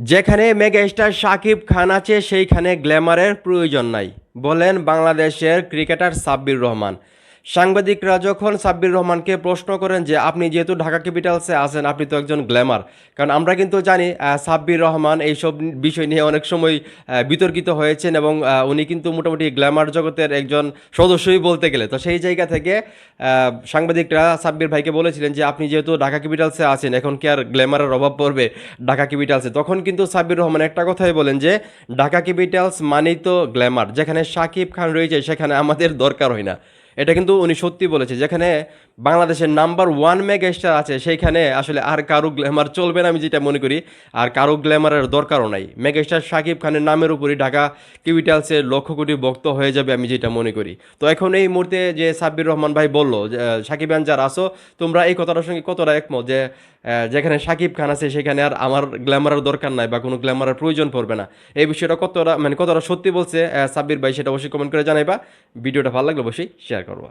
যেখানে mega star Shakib Khan আছে সেইখানে গ্ল্যামারের প্রয়োজন নাই, বলেন বাংলাদেশের ক্রিকেটার সাব্বির রহমান। সাংবাদিকরা যখন সাব্বির রহমানকে প্রশ্ন করেন যে আপনি যেহেতু ঢাকা ক্যাপিটালসে আছেন, আপনি তো একজন গ্ল্যামার, কারণ আমরা কিন্তু জানি সাব্বির রহমান এইসব বিষয় নিয়ে অনেক সময় বিতর্কিত হয়েছেন এবং উনি কিন্তু মোটামুটি গ্ল্যামার জগতের একজন সদস্যই বলতে গেলে। তো সেই জায়গা থেকে সাংবাদিকরা সাব্বির ভাইকে বলেছিলেন যে আপনি যেহেতু ঢাকা ক্যাপিটালসে আছেন, এখন কি আর গ্ল্যামারের অভাব পড়বে ঢাকা ক্যাপিটালসে? তখন কিন্তু সাব্বির রহমান একটা কথাই বলেন যে ঢাকা ক্যাপিটালস মানেই তো গ্ল্যামার, যেখানে শাকিব খান রয়েছে সেখানে আমাদের দরকার হয় না। এটা কিন্তু উনি সত্যি বলেছে। যেখানে বাংলাদেশের নাম্বার ওয়ান মেগা স্টার আছে সেইখানে আসলে আর কারো গ্ল্যামার চলবে না, আমি যেটা মনে করি। আর কারো গ্ল্যামারের দরকারও নাই। মেগা স্টার শাকিব খানের নামের উপরই ঢাকা ক্যাপিটালসের লক্ষ কোটি ভক্ত হয়ে যাবে, আমি যেটা মনে করি। তো এখন এই মুহূর্তে যে সাব্বির রহমান ভাই বলল যে সাকিবান যারা আসো, তোমরা এই কথাটার সঙ্গে কতটা একমত যে যেখানে শাকিব খান আছে সেখানে আর আমার গ্ল্যামারের দরকার নাই বা কোনো গ্ল্যামারের প্রয়োজন পড়বে না? এই বিষয়টা কতটা কতটা সত্যি বলছে সাব্বির ভাই, সেটা অবশ্যই কমেন্ট করে জানাইবা। ভিডিওটা ভালো লাগলে অবশ্যই শেয়ার করবা।